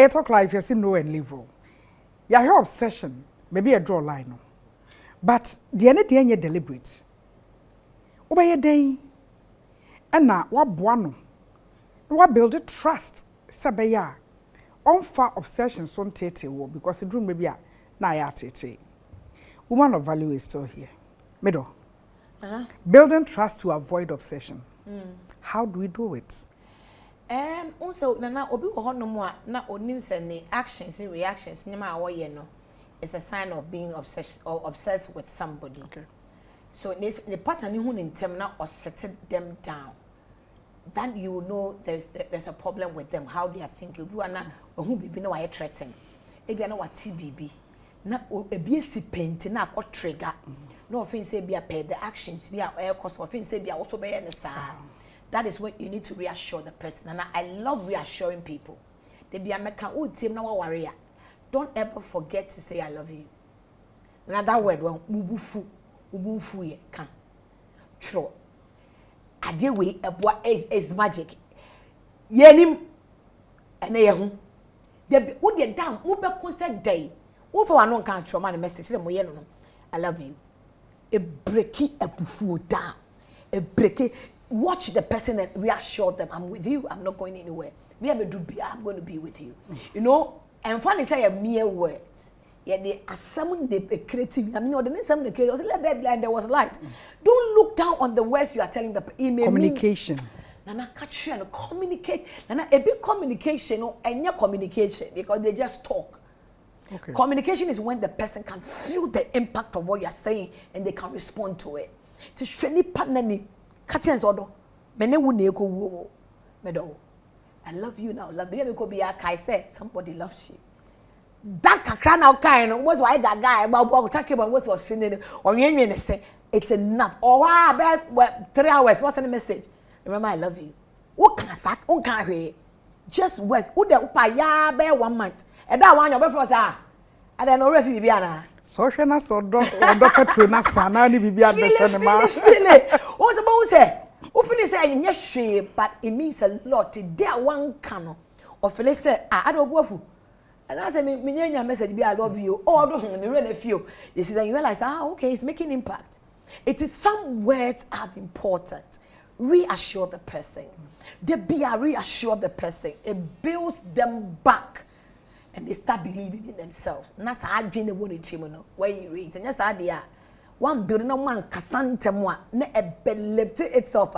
talk life, you see no and level. Yeah, your obsession, maybe a draw line. No. But the end of the day, deliberate. Over your day, and now what buono? What build trust? Sabaya. On far obsessions on tete because the room maybe a na tete. Woman of value is still here. Middle. Building trust to avoid obsession. How do we do it? Also, Nana, obi wo no mo a na onim se ne actions and reactions nyama awoye no is a sign of being obsessed with somebody. Okay. So the pattern you in them now or settle them down. Then you will know there's a problem with them, how they are thinking. You are not who be no I threaten. Ebi na what TBB. Na ebi si paint na akọ trigger. No offense say be a pay the actions be a air cost offense say be also be any sa. That is when you need to reassure the person. And I love reassuring people. They be a meka o team na warrior. Don't ever forget to say I love you. Another word one ubufu ye kan. True. Ade we eboa is magic. Yenim ene ye ho. They wo de down wo be concert day. Wo for one kan trauma message say mo ye no. I love you. A breaking abufu down. A breaking. Watch the person and reassure them, I'm with you, I'm not going anywhere. I'm going to be with you. You know, and funny say a mere words. Yeah, they are someone they creative. I mean, or the next someone they creative. Let there be and there was light. Don't look down on the words you are telling the email. Communication. Nana catch you and communicate. Nana a big communication or any communication because they just talk. Okay. Communication is when the person can feel the impact of what you are saying and they can respond to it. To shany partner. Katchens odo mene wu na eko wo medo I love you now love me ko be I say somebody loves you that kakra now kind was why that guy about talking about what was saying onyenwe ne say it's enough or about 3 hours what's the message remember I love you what can sack on can hwe just words who the upa ya be 1 month e da wan your boyfriend say I don't know if you be ana social na so do Dr. na sana ni bibia de hye ne ma feel what's about say who feel say enye hwe but it means a lot there one can or feel say I don't bofu and I say me nyanya message be I love you all do me really feel you see then you realize okay it's making impact. It is some words are important. Reassure the person. They be a reassure the person. It builds them back. And they start believing in themselves. And that's how I dream the one in Chimono, where you read. And that's how they are. One building on one casantemwa, ne a believe itself.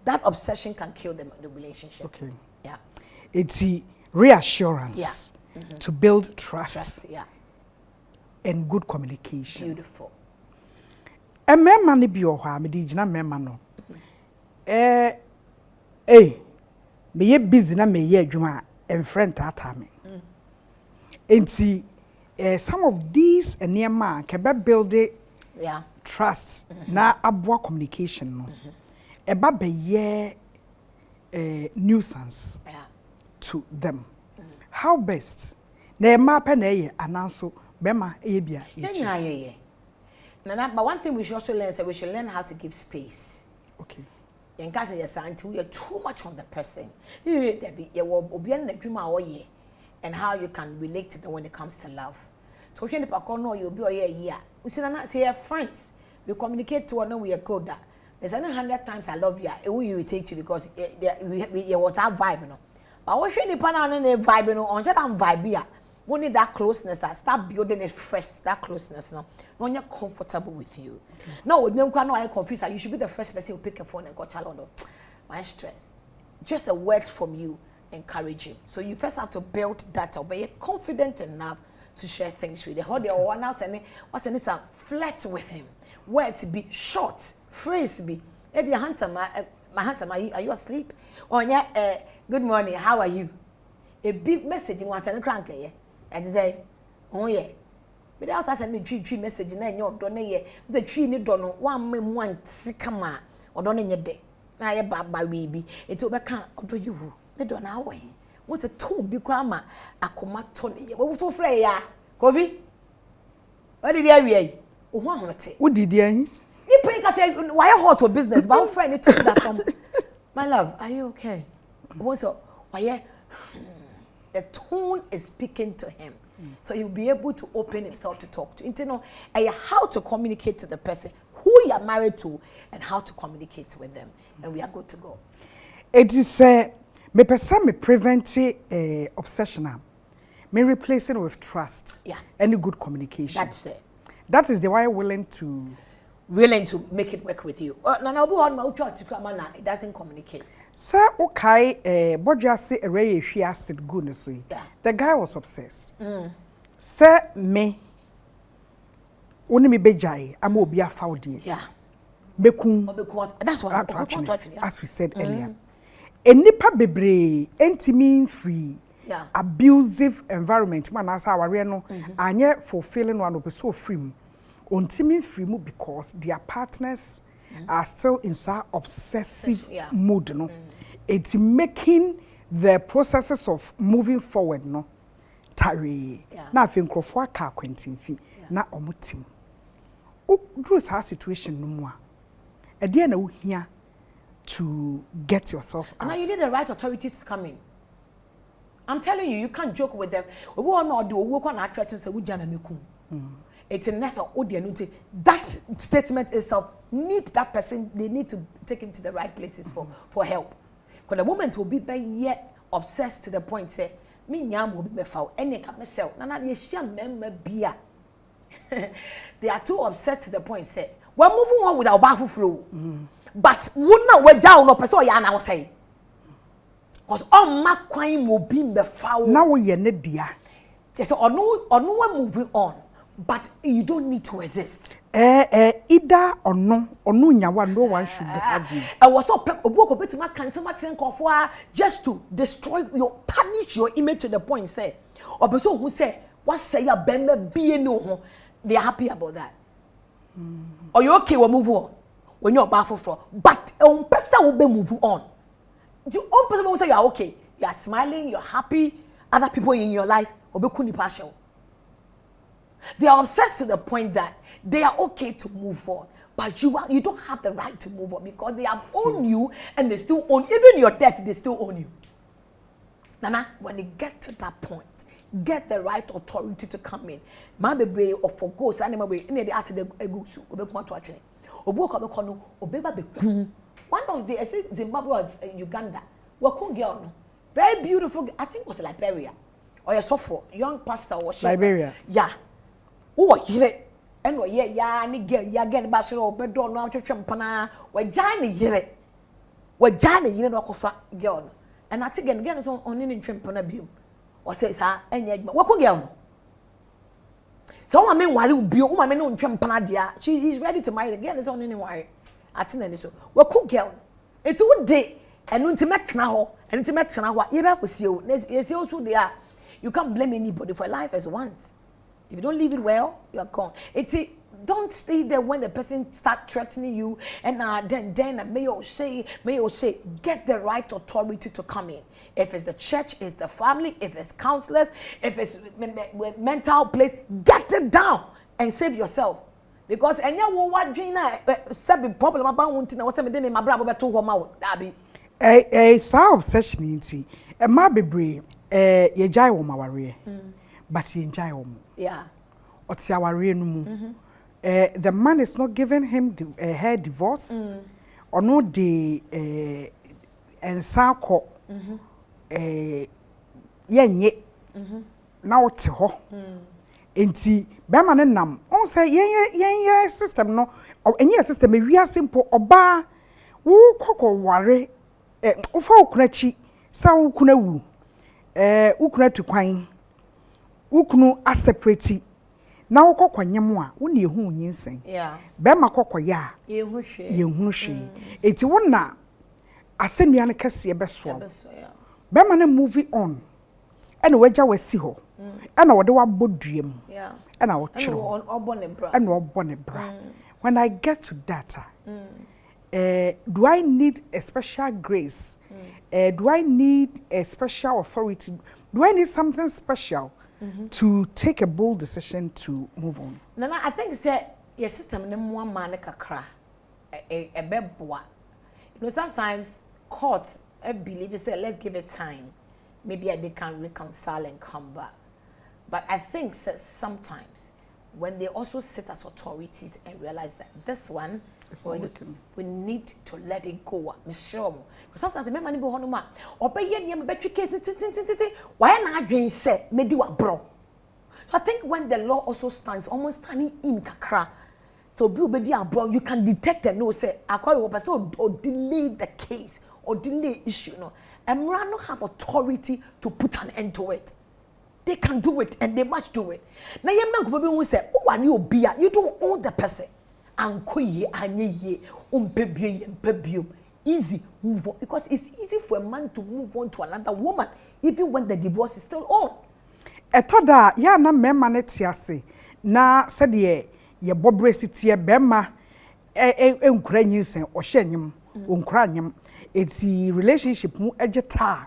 That obsession can kill the relationship. Okay. Yeah. It's reassurance to build trust. Yeah. And good communication. Beautiful. A man be your harm, me no. Me ye busy na me ye juma and friend tatami. And see, some of these near man can build trust na abwa communication no. Eba be ye nuisance to them. How best? Na ma pa na ye ananso bema e bia yeah. But one thing we should also learn is that we should learn how to give space. Okay. In case until you're too much on the person. There be you and how you can relate to them when it comes to love. So when the know you'll be a year. We should not say friends. We communicate to one we are good. There's 100 times I love you. It will irritate you because it was that vibe, you know. But what should you put on the vibe, you know? On that vibe here. We need that closeness. Start building it first. That closeness, no. When you're comfortable with you. No, with them no, I confused. You should be the first person who pick a phone and go child. My stress. Just a word from you. Encourage him. So you first have to build that up, but you're confident enough to share things with him. How they one else and what's in it? Flirt with him. Words be short, phrase be. Maybe handsome, my handsome. Are you asleep? Or yeah, good morning. How are you? A big message in one send crank yeah. And say, oh yeah. Without us send tree message na your done yeah. The tree ni done one me one sikama or done in your day. Na ye baba baby. It will be can do you. Me do na way. What a tone be grandma akoma tone. What for frey ya? Coffee? What did you hear? Oh, what did you You pay say why hot to business? But our friend took that from my love. Are you okay? What's up? Why the tone is speaking to him. So he'll be able to open himself to talk to. You know, how to communicate to the person who you are married to and how to communicate with them. And we are good to go. It is me person me prevent obsession. Me replace it with trust. Yeah. And good communication. That's it. That is the why willing to make it work with you. It doesn't communicate. Sir, okay, Bodja say a ray she acid goodness. Yeah. The guy was obsessed. Sir, me. Only me bejai, I'm will be a foul dear. Yeah. Bekun. That's what actually, as we said earlier. A nipa bebre, enti free. Yeah. Abusive environment. Man, as our reno, and yet fulfilling one of the so free. Untimi free because their partners are still in some obsessive mood, no. It's making the processes of moving forward, no. Tari. Na fin krofwa ka kwentin fi na omutim. O do sa situation no mo a. E dey na wo hia to get yourself out. Now you need the right authorities to come in. I'm telling you, you can't joke with them. We will not do work on our threat to say we jam mekum. It's a nest of audience. That statement itself needs that person. They need to take him to the right places for help. Because the moment will be yet obsessed to the point say, me nyam will be me foul. Any can myself. Nana ye share member beer. They are too obsessed to the point say, we're moving on with our baffle flow. But we not we down no person ya na say. Because all my crime will be me foul. Now we ne dia. Just or no moving on. But you don't need to exist. Either or no nyawa no one should have you. I was so obuko bit ma can so much for just to destroy your tarnish your image to the point say or person who say what say ya bembe be no they are happy about that. Or you okay we move on when you're baffled for but person will be move on. You own person will say you are okay, you are smiling, you're happy, other people in your life obeku ni partial. They are obsessed to the point that they are okay to move on, but you don't have the right to move on because they have owned you and they still own even your death. They still own you. Nana, when you get to that point, get the right authority to come in. My baby or for ghosts animal way. Any they ask the egusu obekuma to actually. Obuko obekono obeba bekum. One of the I say Zimbabwe was Uganda. Wakun girl no, very beautiful. I think it was Liberia or a sophomore young pastor or Liberia. Yeah. Oh, yere eno ye ya ni girl ya get ba shere obedo no atwetwe mpana wa gya ne yere no akofra girl no and ati gen so oni ne ntwe mpana biom o say sa enya adwuma wako girl no so wo ma me ware biom wo ma me no ntwe mpana dia she is ready to marry the girl is oni ne ware ati na ni so wako girl eti wo de enu ntimetena ho ye ba kwesi o esi o so dia you can't blame anybody for life as once. If you don't leave it well, you are gone. Don't stay there when the person start threatening you and then may you say, get the right authority to come in. If it's the church, it's the family, if it's counselors, if it's mental place, get it down and save yourself. Because any what dream sabi problem about one thing. What's something my brother to home out. That be a obsession inti. A ma bebre ye jai wo maware. But ye enjoy him. Yeah. Oti aware no mu. The man is not giving him her divorce. Or no the ensako. Yenye. Na oti ho. Enti bema ne nam. On say yen system no. Enye system e wi simple oba wo kokko ware ofa okunachi sa wo kuna wu. Ukuna tu kwan. Ukunu a separate na wokokwa nyemo a wo ne ehu nyinsen be ma kokoya ye hu hwe eti wo na asenua ne kase be so be ma na movie on ene wagya wasi ho ene wode waboduam ene wo twero ene obone bra when I get to data do I need a special grace do I need a special authority do I need something special to take a bold decision to move on? Nana, I think that your system name one man kakra a beboa. You know, sometimes courts believe say let's give it time. maybe they can reconcile and come back. But I think sometimes when they also sit as authorities and realize that this one, we need to let it go. Because sometimes the men be honoma, or pay any better case, why not again say, me do a bro. So I think when the law also stands, almost standing in kakra, so be abroad, you can detect and know, say, I call you person or delay the case or delay issue. No, and Murano have authority to put an end to it. They can do it and they must do it. Now, you man who say, oh, and you don't own the person. And easy move on, because it's easy for a man to move on to another woman, even when the divorce is still on. Etoda ya na mema ne tiase na said ye bobre sitie bema enkura nyinsen ohyenyim onkura nyim eti relationship mu ejeta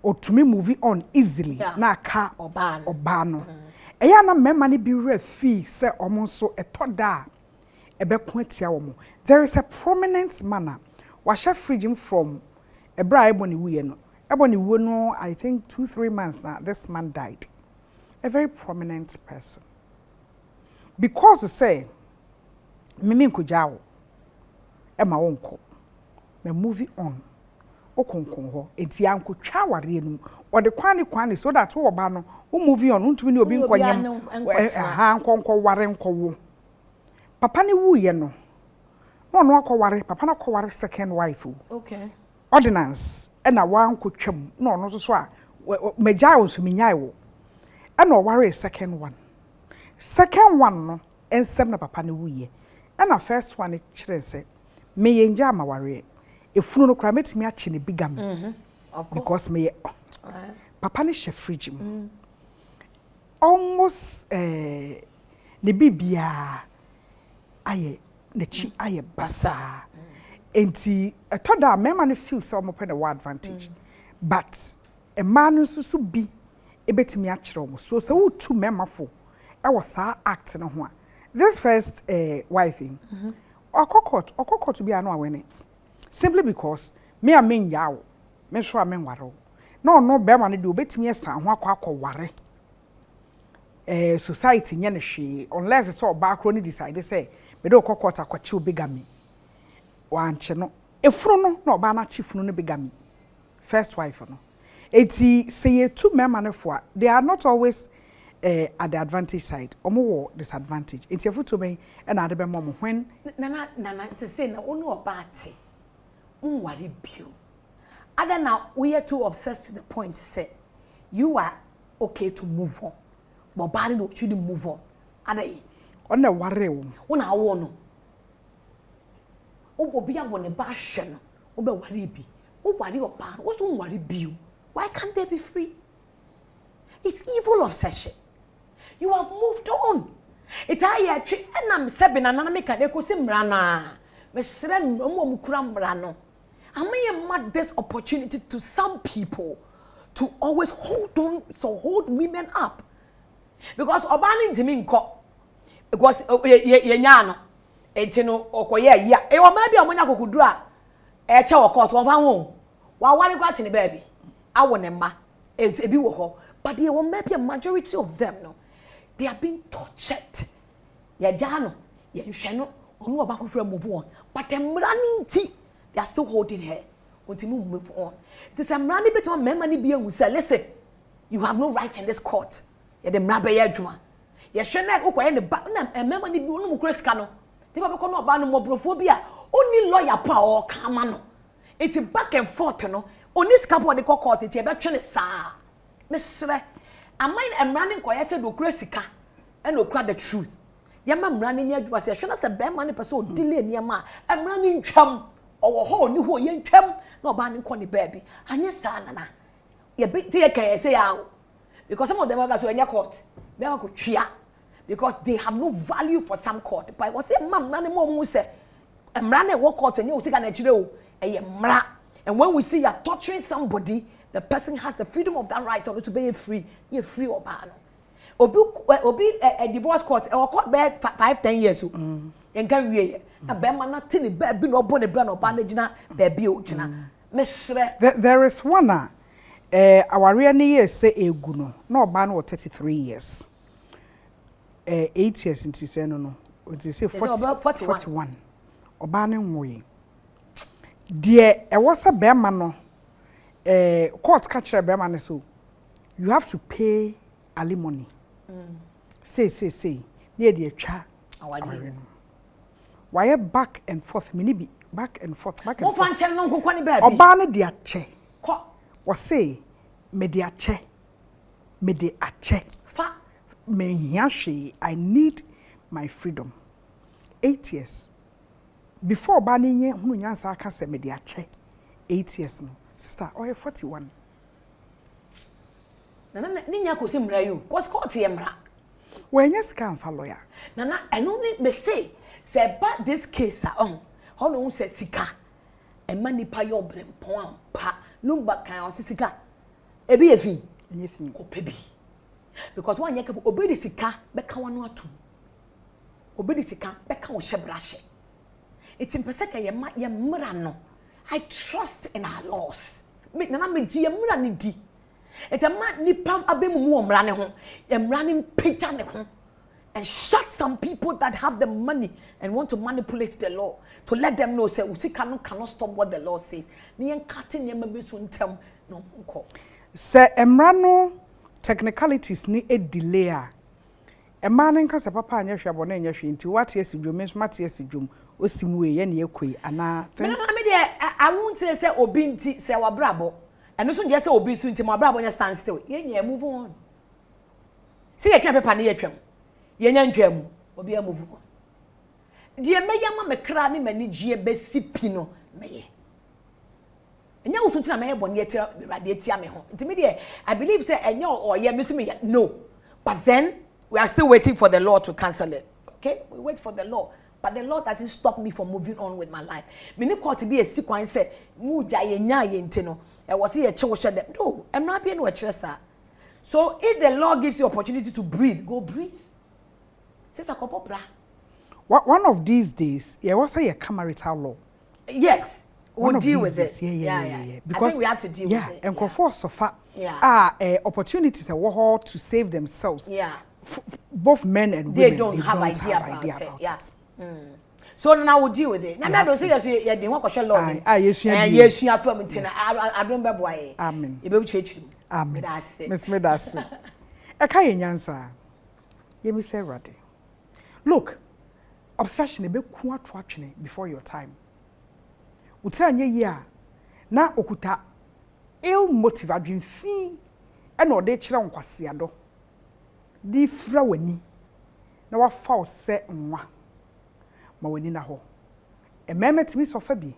otumi move on easily na ka oba no eya na mema ne bi refi se omo so etoda ebeko atia wo. There is a prominent manner washa freedom from ebra eboni wuye no. No, I think 2-3 months now, this man died. A very prominent person. Because they say, Mimi Kujao, Emma Wonko, me movie on. Okonkonho, eti yanko chawari enu, or the kwani so that wo bano, who movie on, unto me obi kwanyam, ha nkonko ware nkowo. Papa ni wuye no. No akọ ware, papa na akọ ware second wife. Okay. Ordinance. Ena wan ko twam no so a magya wo so minyai wo ena worry second one no ensem na papa ne wuye ena first one kire se me yenja ma worry efunu no kra metimi achi ne bigamy of course because me papa ne she fridge almost ne bibia aye ne chi aye basa. Enti etoda mema no feel so mo pe the advantage but a man nso bi ebetimi a kire omo so wo tu mema fo e wo sa act no ho a this first wife okokot bi anu awene simply because me amenya wo me so amenware no be ma no de obetimi esa ho akọ society nye ne hwe unless so ba akro ni decide say me de okokot akwachi obegami wanche no efuru no na oba na chifunu no bigamy first wife no eti say two mema no fo they are not always at the advantage side omo wo disadvantage eti efuto ben e na ade be mom when na to say na onu oba ate unware bio other now we are too obsessed to the point say you are okay to move on but body no should move on adai ona ware wo una awo no obi a won ba hwe no obe ware bi o ware oba no so ware bi why can't they be free? It's evil obsession. You have moved on. It's how you actually enam sebe na na make ade ko se mra na me sere no mo kura mra no am I mad this opportunity to some people to always hold women up because oba ni ntimi nko because ye nya no enti no okoye ya e o ma bia omonya kokudu a e che wo court won fa ho wa ware kwa tini baby awo ne ma ebi wo ho but there will maybe a majority of them no they are being tortured ya jano ya hwe no onu oba ko fra move on but them running tea they are still holding her until move on it is a running bit of mema be hu say listen you have no right in this court ya dem na be ya adwuma ya hwe na okoye ne ba na mema ni bi onu mu kresika no ti ba ko no oba no mobrofo bi a oni lawyer pa o kama no it's back and forth no oni scapo de court ti e be twene saa mesre am running koye say do kresika and okra the truth yama mrani ni adwuma say hwe na say be man ne person o delay niam am running twam owo ho ni ho ye ntwam na oba ne ko ne baby anye saa na ye be ti ye kan say ya because some of them are so anya court be ko twia because they have no value for some court but was say mam na mo mu say mra na wo court anya o sika na kire o eye mra and when we see you are torturing somebody the person has the freedom of that right to be free you free oba no obi a divorce court or court be 5-10 years o en kan wie na be ma na tini be no bo ne bra no ba na gina be bi o gina mesre there is one aware ne year say egu no na oba no 33 years 8 years into say no it say 41 oba ne nwoye de e wo say be ma no court catch be ma ne so you have to pay alimony say near the twa aware why back and forth mini be back and forth no fan no kokoni ba bi oba ne de ache ko wo say me de ache fa me hia I need my freedom 8 years before oba ne nye hunu nyansa aka se me de ache 8 years no sister oh 41 na nya ko se mra yo cause court ye mra wenye ska amfa lawyer na eno ne be say ba this case on how no say sika e manipa yo brempon ampa number kan o sika e bi efi enye fi ko pebi because one yeke obedi sika be ka wano atum obedi sika be ka wo hyebrahye it impese ka ye mra no I trust in our laws me na me gi ye mra ne di et a man nipa abemu mu omra ne ho ye mra ne pagya ne ho and shut some people that have the money and want to manipulate the law to let them know say usika cannot stop what the law says ni en kate ne ma besu ntem no nko se emra no technicalities ni a delay a man nka se papa anya hwebo na anya hwe nti what yes dwom nso mate yes dwom osimu ye na ekoi ana me dey I won't say obi nti say wabrabo and so je say obi su nti wabrabo nya stand still ye nya move on see ye twa paper na ye twam ye nya ntwamu obi a move on die meyama me kra ne mani gie besi pino meye enya wo sunti na meye boni etira rade etia me ho nti me dey I believe say enya o ye me me no but then we are still waiting for the law to cancel it okay we wait for the law but the law doesn't stop me from moving on with my life me ni court be a sequence say mu gya ye nya ye nti no e wo say ye che wo hwe dem no em na be no kire sa so if the law gives you opportunity to breathe go breathe sister kopopra one of these days yeah what say a marital law yes we'll deal with it yeah because I think we have to deal with it and for sofa opportunities are war to save themselves both men and women they don't have idea about it yeah so now we'll deal with it now I don't say yes you dey want question law yes you afam ntina I don't be boy amen e be church amen miss me das e ka yenyansa ye mi say ready look obsession be ku ato atwene before your time utanye yi a na okuta ill motive adwemfi e na ode kire nkwase ado di fra wani na wa fa se nwa ma wani na ho e memetimi sofa bi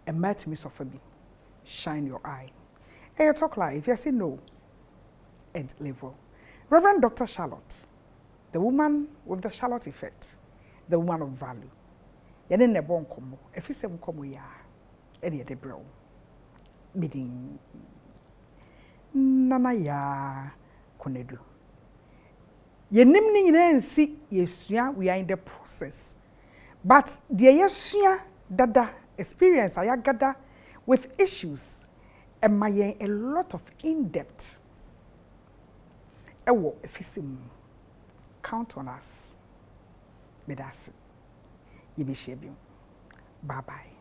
e matimi sofa bi shine your eye hey talk live if you say no and level Rev Dr. Charlotte, the woman with the Charlotte effect, the woman of value. Yene ne bon komo. If you say komo ya, any de bro. Meeting nana ya konedu. Yenim ni nyina nsi yesua we are in the process. But the yesua dada experience ayagada with issues and my a lot of in-depth. Ewo efisim count on us. Medasi. Yibi shebi. Bye bye.